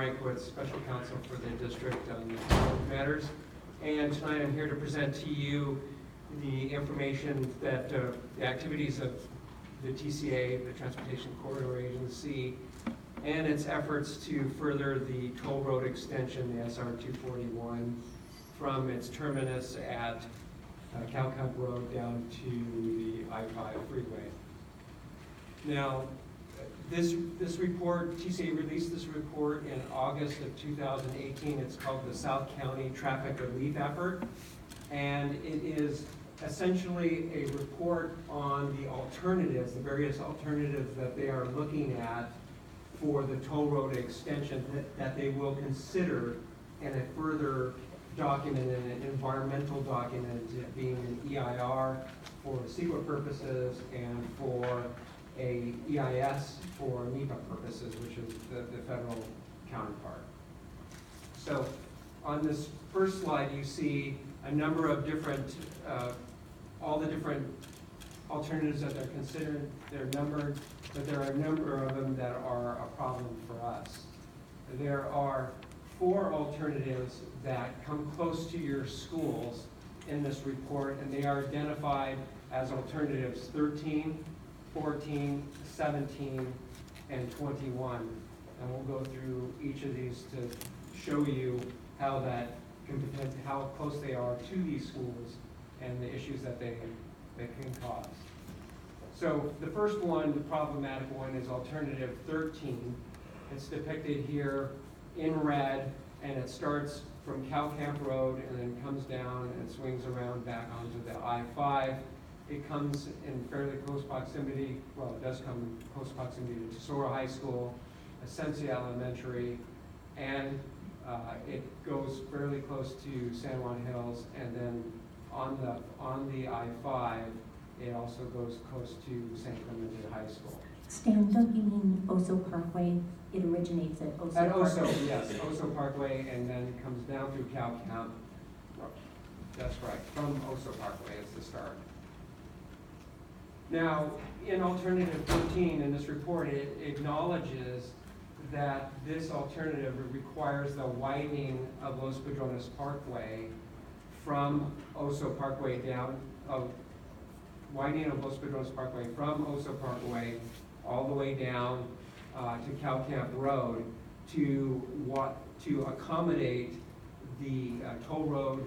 Mike with Special Counsel for the District on the matters. And tonight I'm here to present to you the information that the activities of the TCA, the Transportation Corridor Agency, and its efforts to further the toll road extension, the SR 241, from its terminus at Calcump Road down to the I-5 freeway. Now, this report, TCA released this report in August of 2018. It's called the South County Traffic Relief Effort, and it is essentially a report on the alternatives, the various alternatives that they are looking at for the toll road extension that they will consider in a further document, an environmental document, being an EIR for CEQA purposes and for a EIS for NEPA purposes, which is the federal counterpart. So on this first slide, you see a number of different, all the different alternatives that they're considered. They're numbered, but there are a number of them that are a problem for us. There are 4 alternatives that come close to your schools in this report, and they are identified as alternatives 13, 14, 17, and 21. And we'll go through each of these to show you how that how close they are to these schools and the issues that they can cause. So the first one, the problematic one, is alternative 13. It's depicted here in red, and it starts from Calcamp Road and then comes down and swings around back onto the I-5. It comes in fairly close proximity, well, it does come in close proximity to Tesoro High School, Ascensia Elementary, and it goes fairly close to San Juan Hills, and then on the I-5, it also goes close to San Clemente High School. Stan, don't you mean Oso Parkway? It originates at Oso Parkway. At Oso, yes, Oso Parkway, and then comes down through Calcamp. That's right, from Oso Parkway is the start. Now, in alternative 13 in this report, it acknowledges that this alternative requires the widening of Los Padrones Parkway from Oso Parkway down, widening of Los Padrones Parkway from Oso Parkway all the way down to Calcamp Road to accommodate the toll road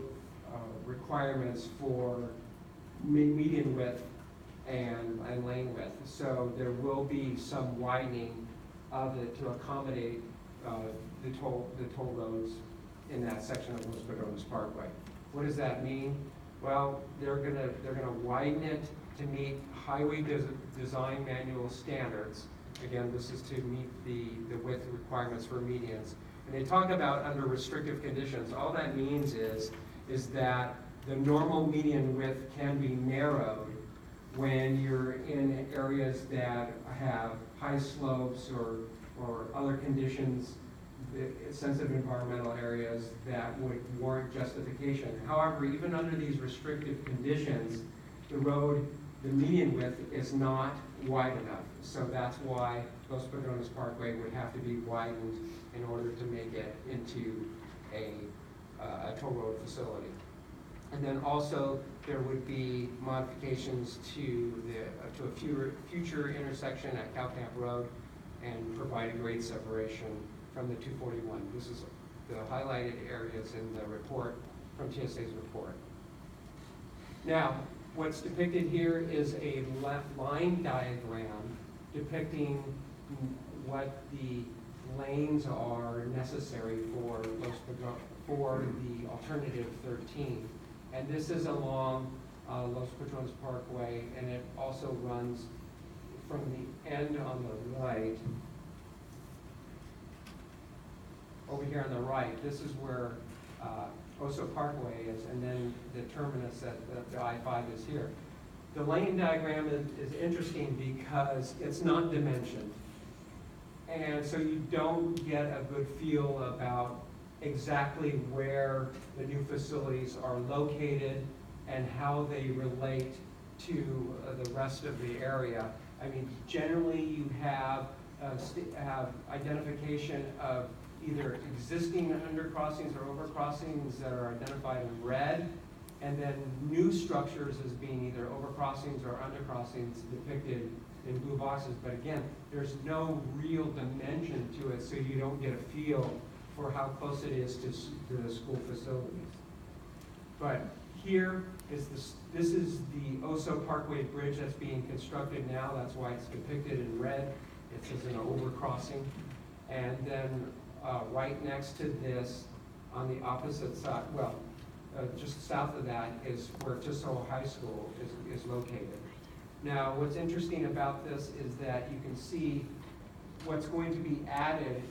requirements for median width and lane width. So there will be some widening of it to accommodate the toll roads in that section of Los Padrones Parkway. What does that mean? Well, they're gonna widen it to meet highway design manual standards. Again, this is to meet the width requirements for medians. And they talk about under restrictive conditions. All that means is that the normal median width can be narrowed when you're in areas that have high slopes or other conditions, sensitive environmental areas that would warrant justification. However, even under these restrictive conditions, the median width is not wide enough. So that's why Los Padrones Parkway would have to be widened in order to make it into a toll road facility. And then also there would be modifications to a future intersection at Calcamp Road and provide a grade separation from the 241. This is the highlighted areas in the report from TSA's report. Now, what's depicted here is a line diagram depicting what the lanes are necessary for the alternative 13. And this is along Los Padrones Parkway, and it also runs from the end on the right. Over here on the right, this is where Oso Parkway is, and then the terminus at the I-5 is here. The lane diagram is interesting because it's not dimensioned. And so you don't get a good feel about exactly where the new facilities are located and how they relate to the rest of the area. I mean, generally you have identification of either existing undercrossings or overcrossings that are identified in red, and then new structures as being either overcrossings or undercrossings depicted in blue boxes. But again, there's no real dimension to it, so you don't get a feel for how close it is to the school facilities. But here is this is the Oso Parkway Bridge that's being constructed now. That's why it's depicted in red. It says an overcrossing. And then right next to this, on the opposite side, well, just south of that is where Tussauds High School is located. Now, what's interesting about this is that you can see what's going to be added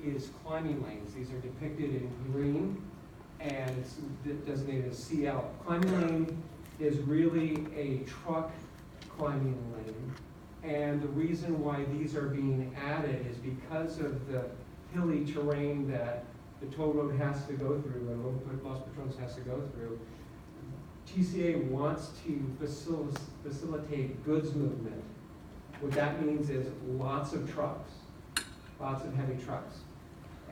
is climbing lanes. These are depicted in green, and it's designated as CL. Climbing lane is really a truck climbing lane, and the reason why these are being added is because of the hilly terrain that the toll road has to go through, and Los Patrones has to go through. TCA wants to facilitate goods movement. What that means is lots of trucks, lots of heavy trucks.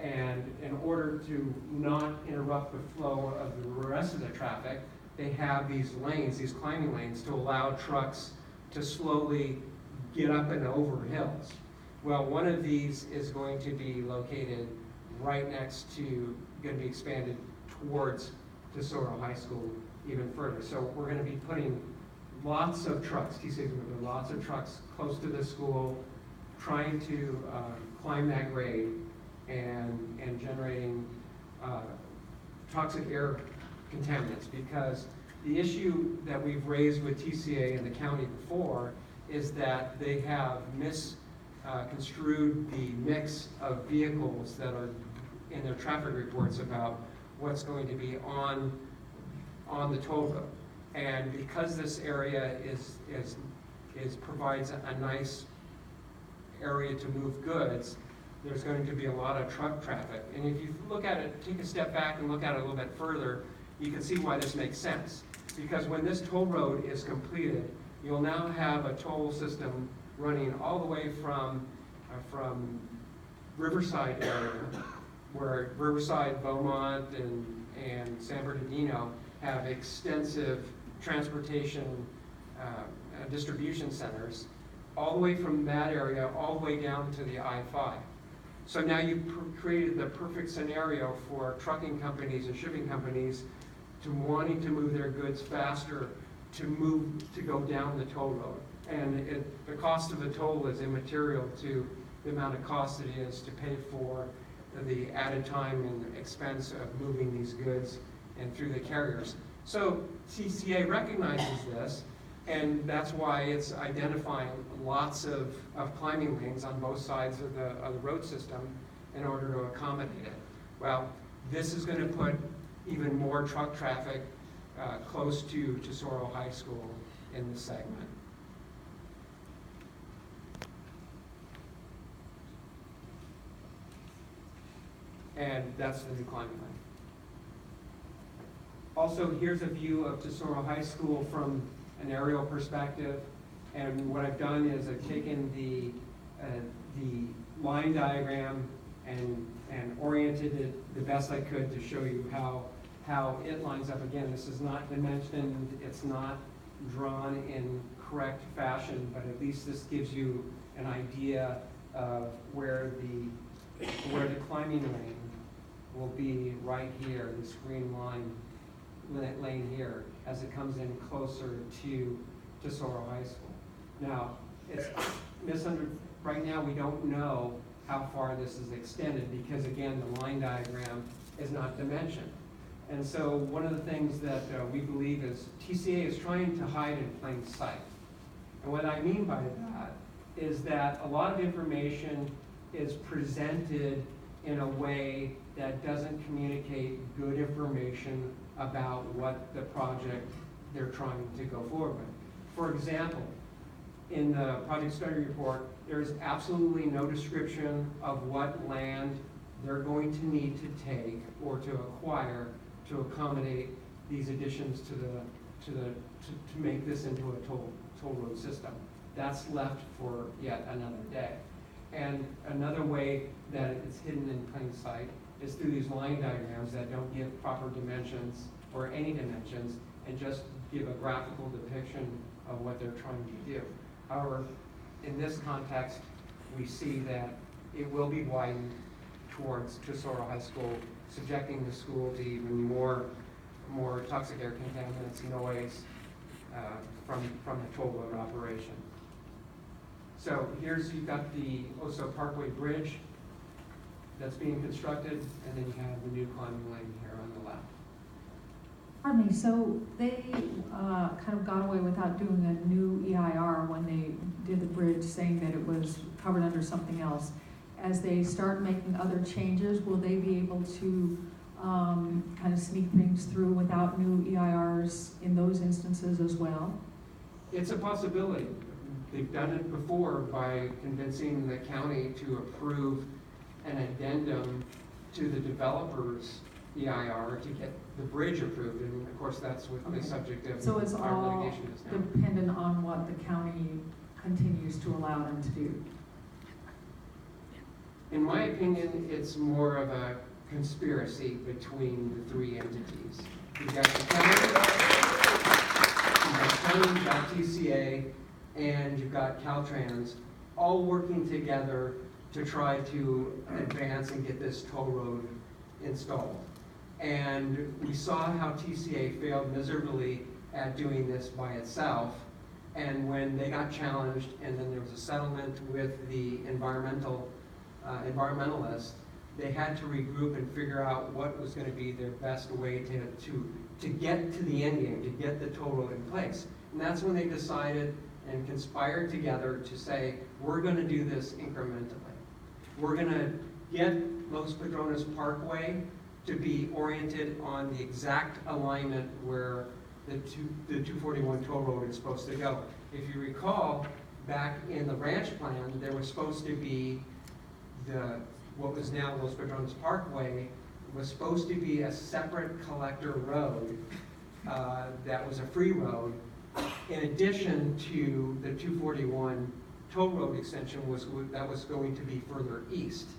And in order to not interrupt the flow of the rest of the traffic, they have these lanes, these climbing lanes, to allow trucks to slowly get up and over hills. Well, one of these is going to be located right next to, going to be expanded towards Tesoro High School even further. So we're going to be putting lots of trucks, TCA is going to put lots of trucks close to the school, trying to climb that grade and generating toxic air contaminants, because the issue that we've raised with TCA and the county before is that they have misconstrued the mix of vehicles that are in their traffic reports about what's going to be on the toll road. And because this area provides a nice area to move goods, there's going to be a lot of truck traffic. And if you look at it, take a step back and look at it a little bit further, you can see why this makes sense. Because when this toll road is completed, you'll now have a toll system running all the way from Riverside area, where Riverside, Beaumont, and San Bernardino have extensive transportation distribution centers, all the way from that area all the way down to the I-5. So now you've created the perfect scenario for trucking companies and shipping companies to wanting to move their goods faster, to go down the toll road. And the cost of a toll is immaterial to the amount of cost it is to pay for the added time and expense of moving these goods and through the carriers. So TCA recognizes this, and that's why it's identifying lots of climbing lanes on both sides of the road system in order to accommodate it. Well, this is going to put even more truck traffic close to Tesoro High School in this segment. And that's the new climbing lane. Also, here's a view of Tesoro High School from an aerial perspective. And what I've done is I've taken the line diagram and oriented it the best I could to show you how it lines up. Again, this is not dimensioned, it's not drawn in correct fashion, but at least this gives you an idea of where the climbing lane will be right here, this green lane here, as it comes in closer to Tesoro High School. Now, it's right now we don't know how far this is extended because, again, the line diagram is not dimensioned. And so one of the things that we believe is TCA is trying to hide in plain sight. And what I mean by that is that a lot of information is presented in a way that doesn't communicate good information about what the project they're trying to go forward with. For example, in the project study report, there is absolutely no description of what land they're going to need to take or to acquire to accommodate these additions to make this into a toll road system. That's left for yet another day. And another way that it's hidden in plain sight is through these line diagrams that don't give proper dimensions or any dimensions and just give a graphical depiction of what they're trying to do. However, in this context, we see that it will be widened towards Tesoro High School, subjecting the school to even more toxic air contaminants, noise from the toll road operation. So you've got the Oso Parkway Bridge that's being constructed, and then you have the new climbing lane here on the left. Pardon me, so they kind of got away without doing a new EIR when they did the bridge, saying that it was covered under something else. As they start making other changes, will they be able to kind of sneak things through without new EIRs in those instances as well? It's a possibility. They've done it before by convincing the county to approve an addendum to the developer's EIR to get the bridge approved, and of course that's what the subject of So it's our all litigation is now. dependent on what the county continues to allow them to do? In my opinion, it's more of a conspiracy between the three entities. You've got the county, you've got TCA, and you've got Caltrans, all working together to try to advance and get this toll road installed. And we saw how TCA failed miserably at doing this by itself. And when they got challenged, and then there was a settlement with the environmentalists, they had to regroup and figure out what was going to be their best way to get to the end game, to get the toll road in place. And that's when they decided and conspired together to say, we're going to do this incrementally. We're going to get Los Padrones Parkway to be oriented on the exact alignment where the 241 toll road is supposed to go. If you recall, back in the ranch plan, there was supposed to be what was now Los Padrones Parkway was supposed to be a separate collector road that was a free road, in addition to the 241 toll road extension that was going to be further east.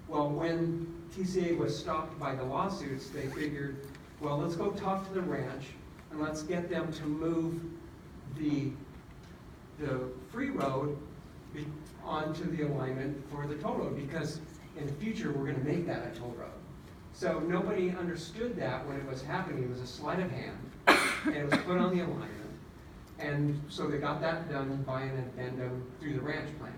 Well, when TCA was stopped by the lawsuits, they figured, well, let's go talk to the ranch and let's get them to move the free road onto the alignment for the toll road, because in the future we're going to make that a toll road. So nobody understood that when it was happening. It was a sleight of hand, and it was put on the alignment. And so they got that done by an addendum through the ranch plan.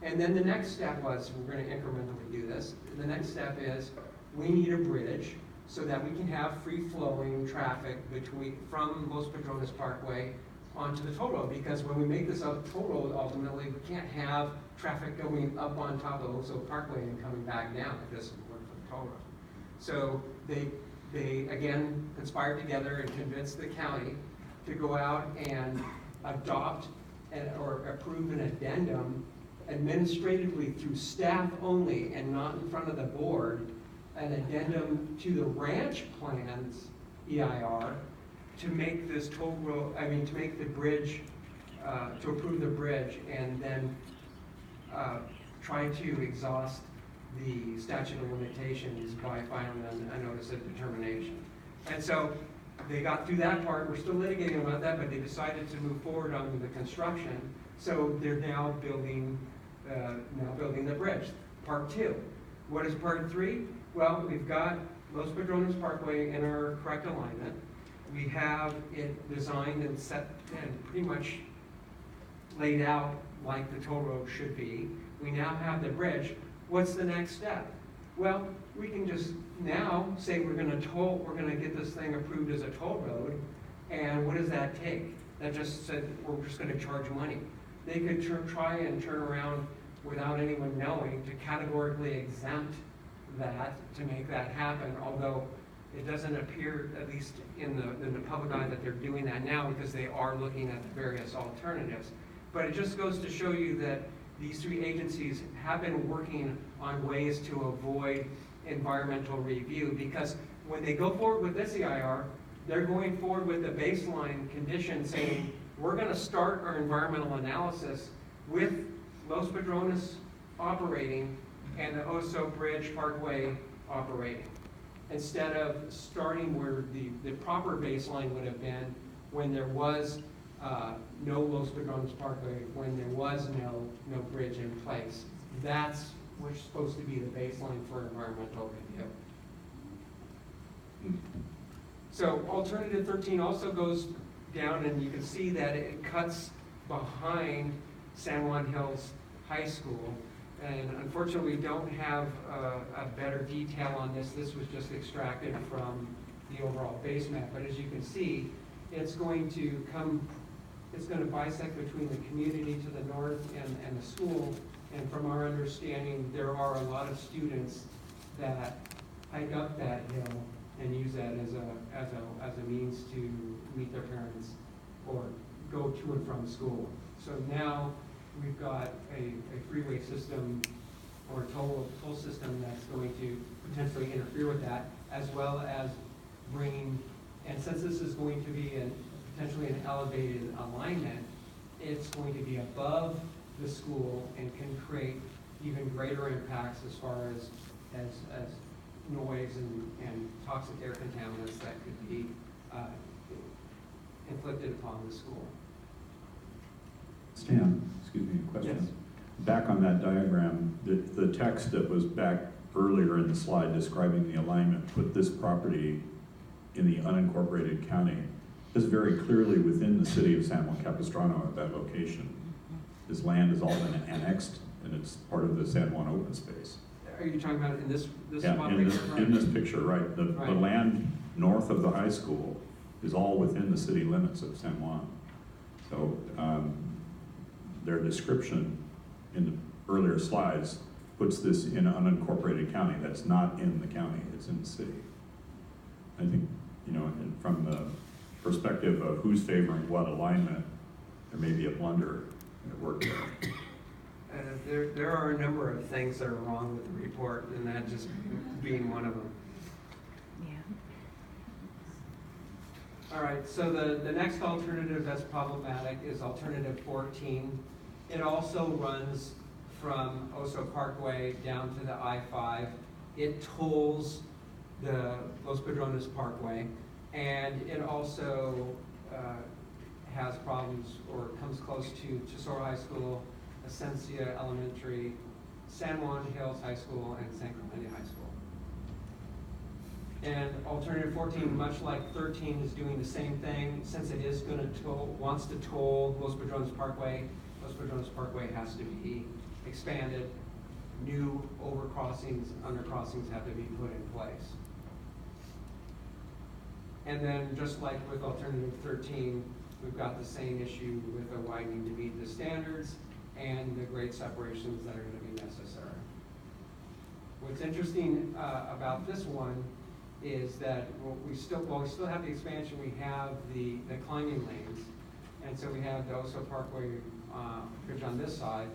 And then the next step was, we're going to incrementally do this. The next step is, we need a bridge so that we can have free-flowing traffic from Los Padrones Parkway onto the toll road, because when we make this a toll road, ultimately, we can't have traffic going up on top of Oso Parkway and coming back down. It doesn't work for the toll road. So they again conspired together and convinced the county to go out and adopt or approve an addendum administratively through staff only and not in front of the board, an addendum to the ranch plans EIR to make this toll road, to make the bridge, to approve the bridge, and then try to exhaust the statute of limitations by filing a notice of determination. And so they got through that part. We're still litigating about that, but they decided to move forward on the construction. So they're now building the bridge. Part 2. What is part 3? Well, we've got Los Padrones Parkway in our correct alignment. We have it designed and set and pretty much laid out like the toll road should be. We now have the bridge. What's the next step? Well, we can just now say we're going to get this thing approved as a toll road, and what does that take? That just said we're just going to charge money. They could try and turn around without anyone knowing to categorically exempt that to make that happen, although it doesn't appear, at least in the public eye, that they're doing that now, because they are looking at the various alternatives. But it just goes to show you that these three agencies have been working on ways to avoid environmental review, because when they go forward with this EIR, they're going forward with the baseline condition saying, we're going to start our environmental analysis with Los Padrones operating and the Oso Bridge Parkway operating. Instead of starting where the proper baseline would have been when there was no Los Padrones Parkway, when there was no bridge in place. That's what's supposed to be the baseline for environmental review. So alternative 13 also goes down, and you can see that it cuts behind San Juan Hills High School. And unfortunately, we don't have a better detail on this. This was just extracted from the overall base map. But as you can see, it's going to bisect between the community to the north and the school. And from our understanding, there are a lot of students that hike up that hill and use that as a means to meet their parents or go to and from school. So now we've got a freeway system or a toll system that's going to potentially interfere with that, as well as bringing, and since this is going to be potentially an elevated alignment, it's going to be above the school and can create even greater impacts as far as noise and toxic air contaminants that could be inflicted upon the school. Stan, excuse me, a question. Yes. Back on that diagram, the text that was back earlier in the slide describing the alignment put this property in the unincorporated county. This is very clearly within the city of San Juan Capistrano at that location. This land is all been annexed and it's part of the San Juan open space. Are you talking about in this Yeah, spot in right this, here? in this picture, right. The Right. land north of the high school is all within the city limits of San Juan. So their description in the earlier slides puts this in an unincorporated county. That's not in the county, it's in the city. I think, from the perspective of who's favoring what alignment, there may be a blunder at work there. There are a number of things that are wrong with the report, and that just being one of them. All right, so the next alternative that's problematic is alternative 14. It also runs from Oso Parkway down to the I-5. It tolls the Los Padrones Parkway, and it also has problems or comes close to Tesoro High School, Ascensia Elementary, San Juan Hills High School, and San Clemente High School. And alternative 14, much like 13, is doing the same thing. Since it is going to wants to toll Los Padrones Parkway has to be expanded. New overcrossings, undercrossings have to be put in place. And then just like with alternative 13, we've got the same issue with the widening to meet the standards and the grade separations that are going to be necessary. What's interesting about this one is that while we still have the expansion, we have the climbing lanes. And so we have the Oso Parkway bridge on this side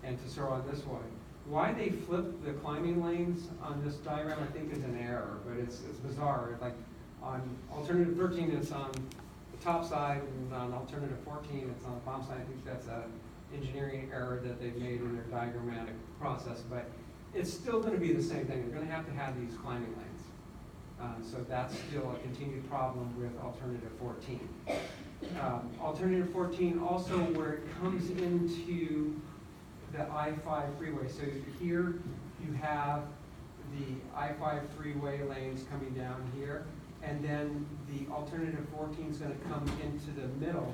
and Tesoro on this way. Why they flipped the climbing lanes on this diagram, I think, is an error, but it's bizarre. Like on alternative 13, it's on the top side, and on alternative 14, it's on the bottom side. I think that's an engineering error that they've made in their diagrammatic process, but it's still going to be the same thing. They're going to have these climbing lanes. So that's still a continued problem with alternative 14. Alternative 14 also where it comes into the I-5 freeway. So here you have the I-5 freeway lanes coming down here, and then the alternative 14 is going to come into the middle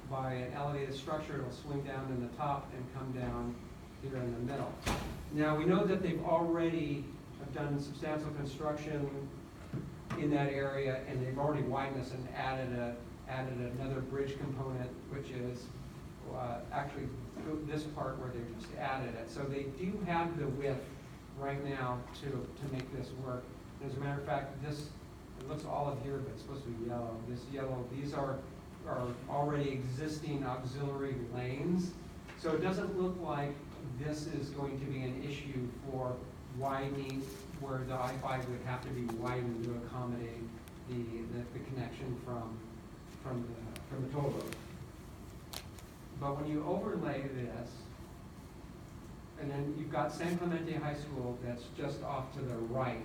by an elevated structure. It'll swing down in the top and come down here in the middle. Now we know that they've already done substantial construction in that area, and they've already widened this and added another bridge component, which is actually this part where they just added it. So they do have the width right now to make this work. And as a matter of fact, it looks olive here, but it's supposed to be yellow. This yellow, these are already existing auxiliary lanes. So it doesn't look like this is going to be an issue for widening, where the I-5 would have to be widened to accommodate the connection from the toll road. But when you overlay this and then you've got San Clemente High School that's just off to the right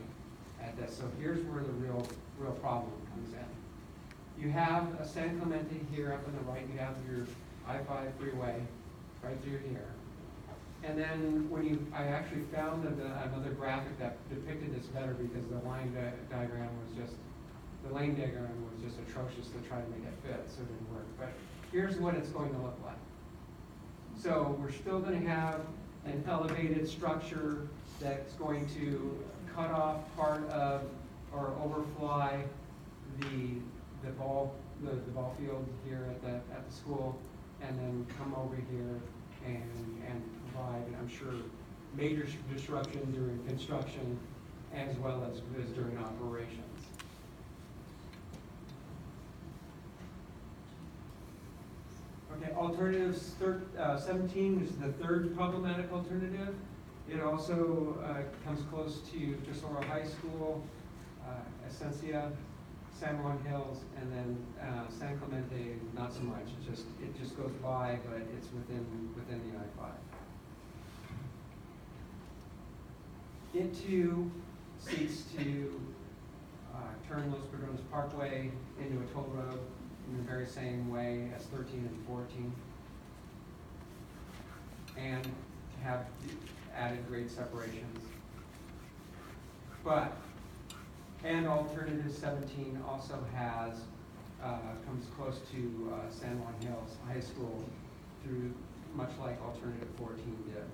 at this. So here's where the real problem comes in. You have a San Clemente here up on the right. You have your I-5 freeway right through here. And then I actually found another graphic that depicted this better because the lane diagram was just atrocious to try to make it fit, so it didn't work. But here's what it's going to look like. So we're still going to have an elevated structure that's going to cut off part of or overfly the ball field here at the school, and then come over here and provide, I'm sure, major disruption during construction as well as during operations. Okay, alternatives 17 is the third problematic alternative. It also comes close to Tesoro High School, Esencia, San Juan Hills, and then San Clemente, not so much. It just goes by, but it's within the I-5. It too seeks to turn Los Padrones Parkway into a toll road in the very same way as 13 and 14, and have added grade separations. And alternative 17 also comes close to San Juan Hills High School through, much like alternative 14 did.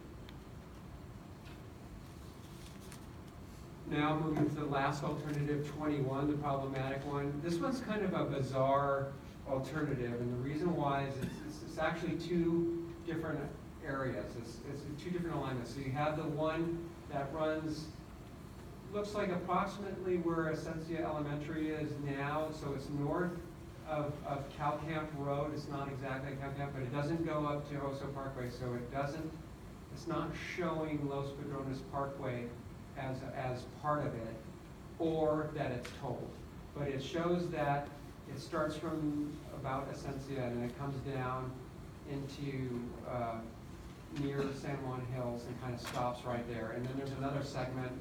Now moving to the last alternative, 21, the problematic one. This one's kind of a bizarre alternative, and the reason why is it's actually two different areas. It's two different alignments. So you have the one that runs, looks like approximately where Esencia Elementary is now, so it's north of Cal Camp Road. It's not exactly Cal Camp, but it doesn't go up to Oso Parkway, so it's not showing Los Padrones Parkway as part of it, or that it's tolled. But it shows that it starts from about Esencia and it comes down into near San Juan Hills and kind of stops right there. And then there's another segment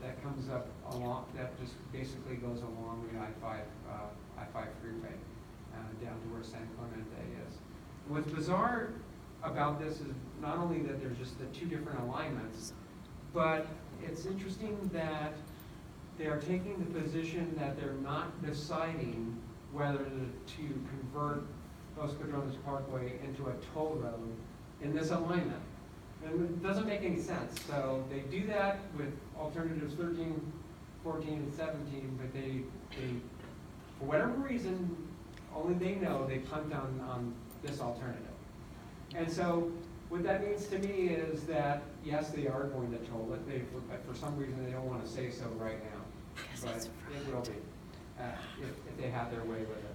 that comes up along, that just basically goes along the I-5 freeway down to where San Clemente is. What's bizarre about this is not only that there's just the two different alignments, but it's interesting that they are taking the position that they're not deciding whether to convert Los Padrones Parkway into a toll road in this alignment. And it doesn't make any sense. So they do that with alternatives 13, 14, and 17, but they for whatever reason, only they know, they punt on this alternative. And so what that means to me is that, yes, they are going to toll it, but for some reason they don't want to say so right now. But it will be, if they have their way with it.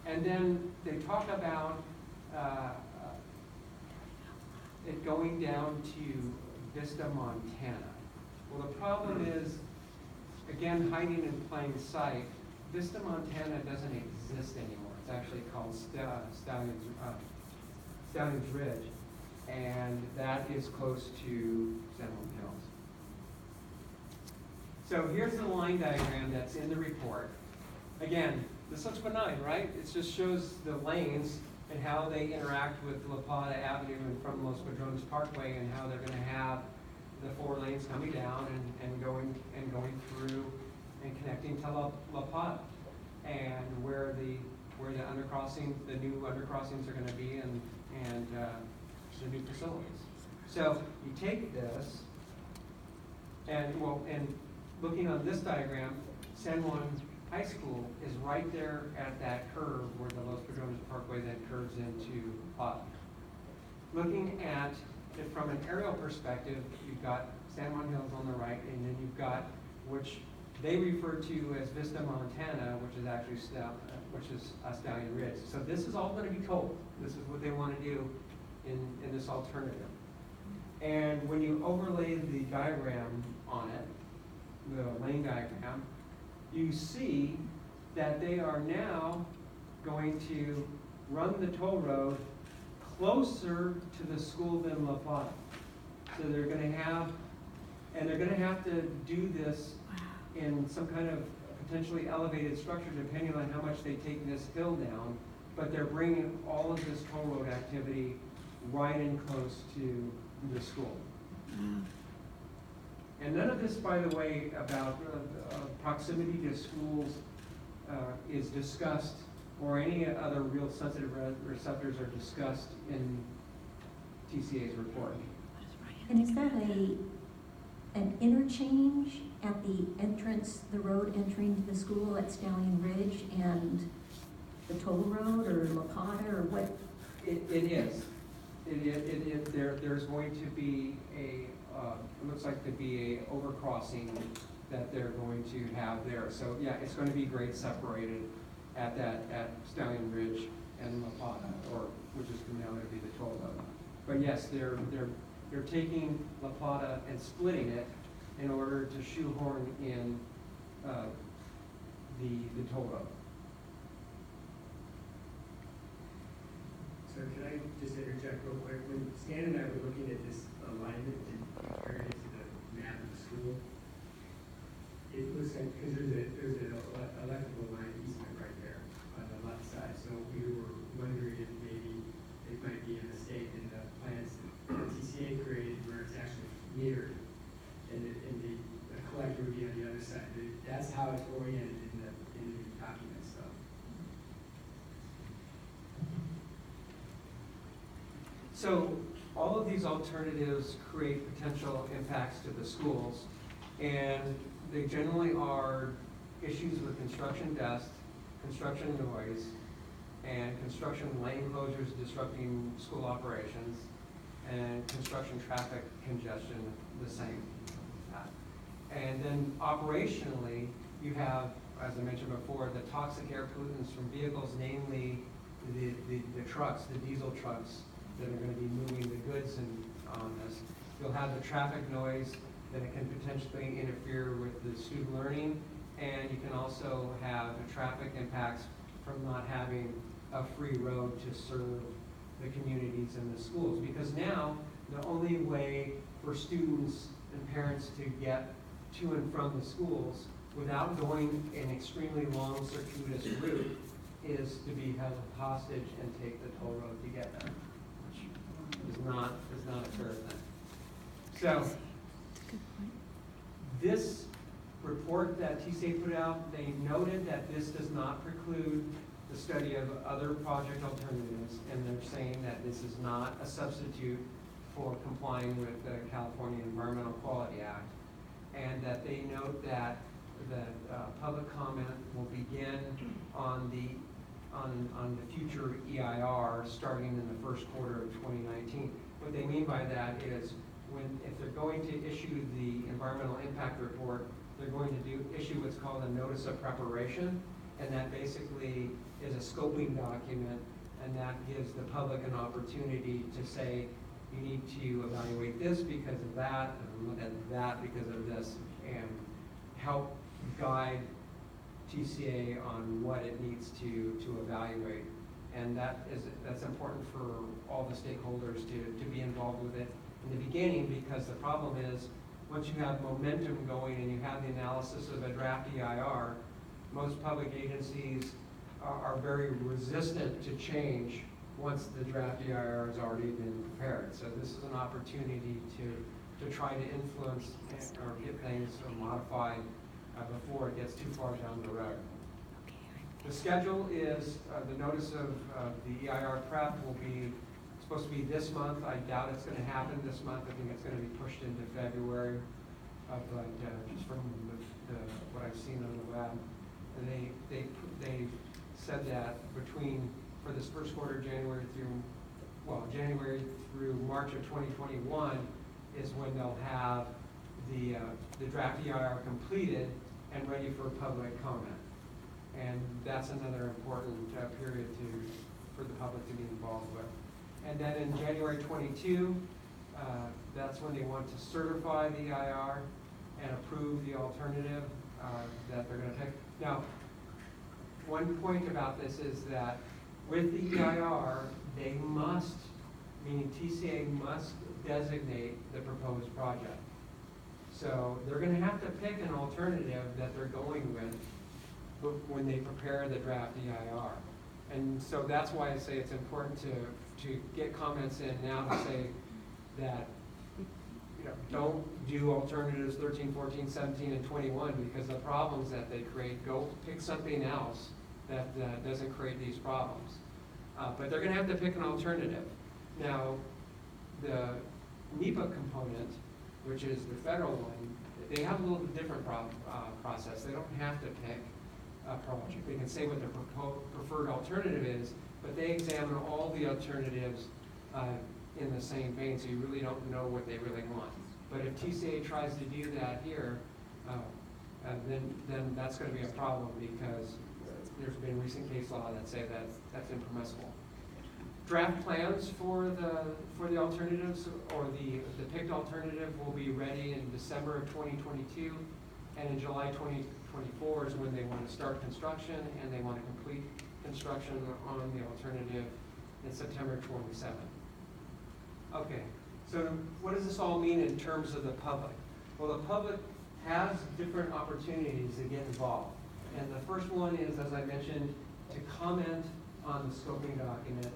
And then they talk about it going down to Vista, Montana. Well, the problem is, again, hiding in plain sight, Vista, Montana doesn't exist anymore. It's actually called Stallion's Ridge, and that is close to San Juan Hills. So here's the line diagram that's in the report. Again, this looks benign, right? It just shows the lanes and how they interact with La Plata Avenue and from Los Padrones Parkway, and how they're going to have the 4 lanes coming down and going through and connecting to La Plata, and where the undercrossing, the new undercrossings are going to be, and the new facilities. So you take this, and looking on this diagram, San Juan High School is right there at that curve where the Los Padrones Parkway then curves into Plata. Looking at it from an aerial perspective, you've got San Juan Hills on the right, and then you've got, which they refer to as Vista, Montana, which is actually Stallion Ridge. So this is all going to be tolled. This is what they want to do in this alternative. And when you overlay the diagram on it, the lane diagram, you see that they are now going to run the toll road closer to the school than La Plata. So they're gonna have to do this in some kind of potentially elevated structure depending on how much they take this hill down. But they're bringing all of this toll road activity right in close to the school. And none of this, by the way, about proximity to schools is discussed, or any other real sensitive receptors are discussed in TCA's report. And is that an interchange at the entrance, the road entering to the school at Stallion Ridge and the toll road, or La Plata, or what? It is. There's going to be it looks like to be a overcrossing that they're going to have there. So yeah, it's going to be grade separated at Stallion Ridge and La Plata, or which is now going to be the toll road. But yes, they're taking La Plata and splitting it in order to shoehorn in the toll road. So can I just interject real quick? When Stan and I were looking at this alignment and comparing it to the map of the school, it looks like, because there's an electrical line easement right there on the left side. So we were wondering if maybe it might be a mistake in the plans that the TCA created where it's actually mirrored, and the collector would be on the other side. That's how it's oriented in the documents, so. So all of these alternatives create potential impacts to the schools, and they generally are issues with construction dust, construction noise, and construction lane closures disrupting school operations, and construction traffic congestion the same. And then operationally, you have, as I mentioned before, the toxic air pollutants from vehicles, namely the trucks, the diesel trucks that are going to be moving the goods on this. You'll have the traffic noise that it can potentially interfere with the student learning, and you can also have the traffic impacts from not having a free road to serve the communities and the schools. Because now, the only way for students and parents to get to and from the schools without going an extremely long circuitous route is to be held hostage and take the toll road to get there, which is not a fair thing. So, this report that TCA put out, they noted that this does not preclude the study of other project alternatives, and they're saying that this is not a substitute for complying with the California Environmental Quality Act, and that they note that the public comment will begin on the future EIR starting in the first quarter of 2019. What they mean by that is if they're going to issue the environmental impact report, they're going to issue what's called a notice of preparation, and that basically is a scoping document, and that gives the public an opportunity to say, you need to evaluate this because of that, and look at that because of this, and help guide TCA on what it needs to evaluate. And that's important for all the stakeholders to be involved with it in the beginning, because the problem is, once you have momentum going and you have the analysis of a draft EIR, most public agencies are very resistant to change once the draft EIR has already been prepared. So this is an opportunity to try to influence or get things modified before it gets too far down the road. The schedule is, the notice of the EIR prep will be supposed to be this month. I doubt it's going to happen this month. I think it's going to be pushed into February, but just from what I've seen on the web. And they said that for this first quarter, January through March of 2021 is when they'll have the draft EIR completed and ready for public comment. And that's another important period for the public to be involved with. And then in January 22, that's when they want to certify the EIR and approve the alternative that they're going to pick. Now, one point about this is that with the EIR, they must meaning TCA must designate the proposed project. So they're gonna have to pick an alternative that they're going with when they prepare the draft EIR. And so that's why I say it's important to get comments in now to say that, you know, don't do alternatives 13, 14, 17, and 21 because the problems that they create, go pick something else that doesn't create these problems. But they're gonna have to pick an alternative. Now, the NEPA component, which is the federal one, they have a little bit different process. They don't have to pick a project. They can say what their preferred alternative is, but they examine all the alternatives in the same vein, so you really don't know what they really want. But if TCA tries to do that here, then that's going to be a problem because there's been recent case law that say that that's impermissible. Draft plans for the alternatives or the picked alternative will be ready in December of 2022, and in July 2024 is when they want to start construction and they want to complete construction on the alternative in September 27. Okay, so what does this all mean in terms of the public? Well, the public has different opportunities to get involved. And the first one is, as I mentioned, to comment on the scoping document,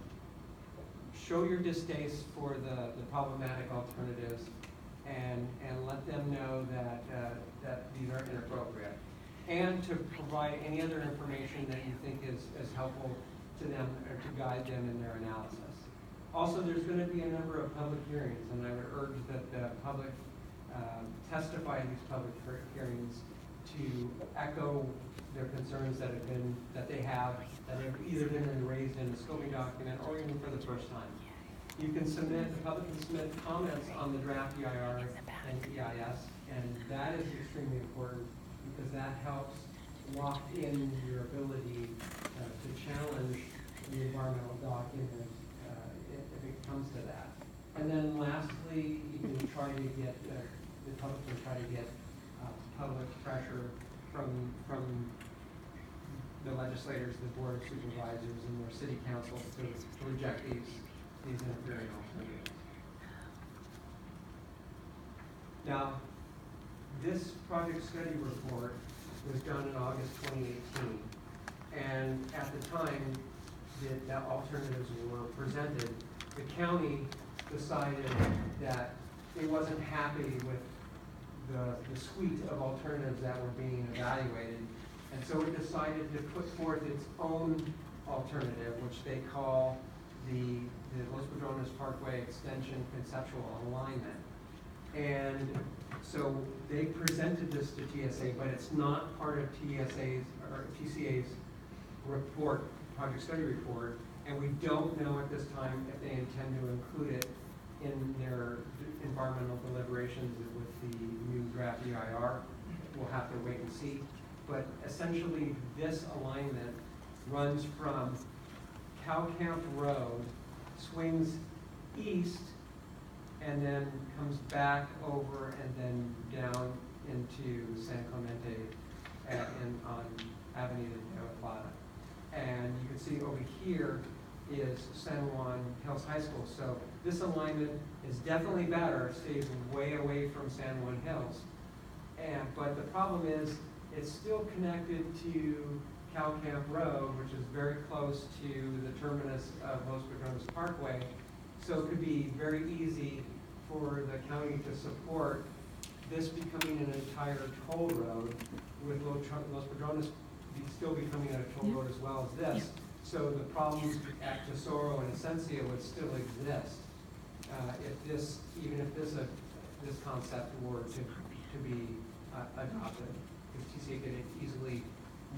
show your distaste for the problematic alternatives, and let them know that these are inappropriate. And to provide any other information that you think is helpful to them or to guide them in their analysis. Also, there's going to be a number of public hearings, and I would urge that the public testify in these public hearings to echo their concerns that they have either been raised in the scoping document or even for the first time. You can submit, the public can submit comments on the draft EIR and EIS, and that is extremely important because that helps lock in your ability to challenge the environmental document if it comes to that. And then lastly, you can try to get, the public can try to get public pressure from the legislators, the board of supervisors, and their city council to reject these interfering alternatives. Now, this project study report was done in August 2018, and at the time that alternatives were presented, the county decided that it wasn't happy with the suite of alternatives that were being evaluated, and so it decided to put forth its own alternative, which they call the Los Padrones Parkway Extension Conceptual Alignment. And so they presented this to TSA, but it's not part of TCA's report, project study report, and we don't know at this time if they intend to include it in their environmental deliberations with the new draft EIR. We'll have to wait and see. But essentially, this alignment runs from Cow Camp Road, swings east, and then comes back over and then down into San Clemente on Avenida de la Plata. And you can see over here is San Juan Hills High School. So this alignment is definitely better, stays way away from San Juan Hills. But the problem is it's still connected to Cow Camp Road, which is very close to the terminus of Los Padrones Parkway. So it could be very easy for the county to support this becoming an entire toll road, with Los Padrones still becoming a toll road as well as this. So the problems at Tesoro and Esencia would still exist even if this concept were to be adopted. Because TCA could easily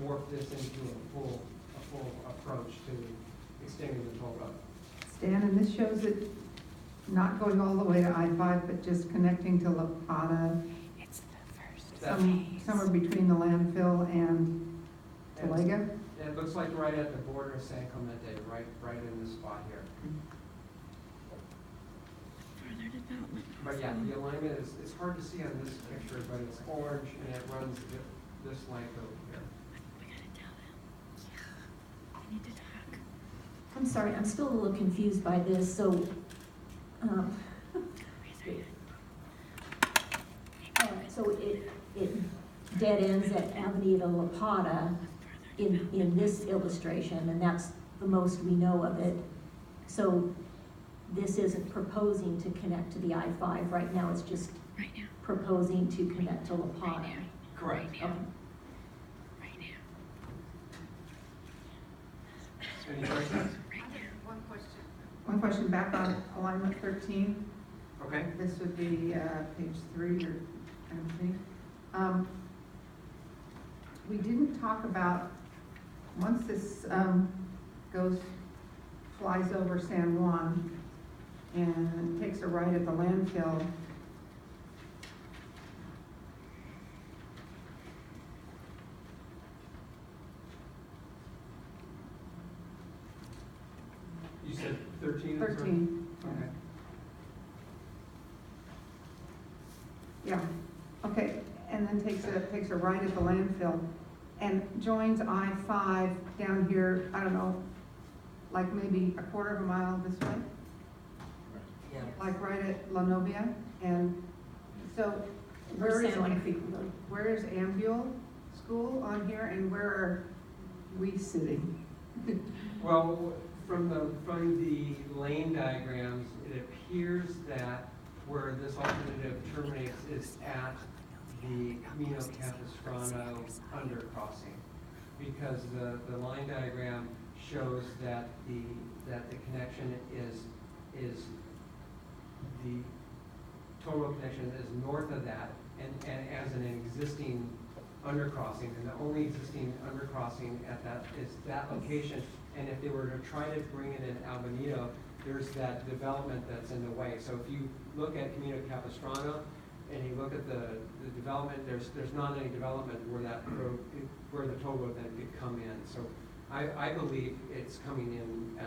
morph this into a full approach to extending the toll road. Stan, and this shows it not going all the way to I-5, but just connecting to La Plata. It's the first. Somewhere between the landfill and Talega. It looks like right at the border of San Clemente, right in this spot here. Further development. But yeah, the alignment is, it's hard to see on this picture, but it's orange and it runs this length over here. We gotta tell them. We need to talk. I'm sorry, I'm still a little confused by this. So So it dead ends at Avenida La Plata in this illustration, and that's the most we know of it. So this isn't proposing to connect to the I-5 right now, it's just Right now. proposing to connect to La Plata. Correct. Okay. Right now. Any questions? Right now. One question back on alignment 13. Okay. This would be page 3 or kind of thing. We didn't talk about, once this flies over San Juan and takes a right at the landfill, You said 13? 13. Okay. Yeah, okay, and then takes a right at the landfill and joins I-5 down here, I don't know, like maybe a quarter of a mile this way, Yeah. like right at La Novia. And so Or where is, San Juan Creek Road. where is Ambule School on here and where are we sitting? Well, from the lane diagrams, it appears that where this alternative terminates is at the Camino Capistrano undercrossing. Because the line diagram shows that the connection is the total connection is north of that and as an existing undercrossing, and the only existing undercrossing at that is that location. And if they were to try to bring it in Avenida, there's that development that's in the way. So if you look at Camino Capistrano and you look at the development, there's not any development where that road, where the toll road then could come in. So I believe it's coming in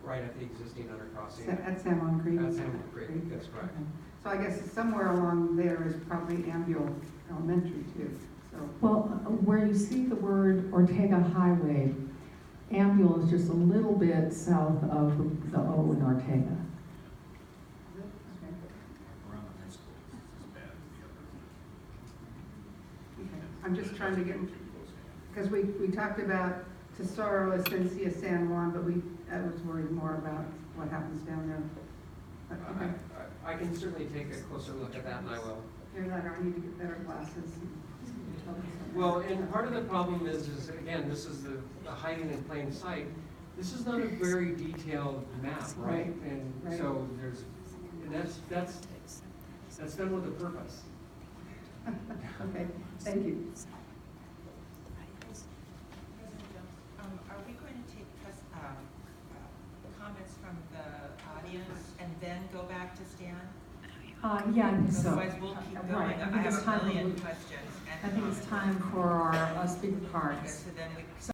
right at the existing undercrossing. At San Juan Creek? At San Juan Creek, that's correct. Okay. So I guess somewhere along there is probably Ambule Elementary too, so. Well, where you see the word Ortega Highway, Ambule is just a little bit south of the O in Ortega. Okay. Around the high school, it's as bad as the other. Okay. I'm just trying to get, because we talked about Tesoro, Esencia, San Juan, but I was worried more about what happens down there. But, okay, I can certainly take a closer look at that, and I will. you're like, I need to get better glasses. Well, and part of the problem is again, this is the hiding in plain sight. This is not a very detailed map, right? And Right. so that's done with a purpose. Okay, thank you. Are we going to take comments from the audience and then go back to Stan? Yeah, I think so. Otherwise, we'll keep going. Right, I I think it's have a time million for- questions. I think it's time for our speaker Okay, cards. so then we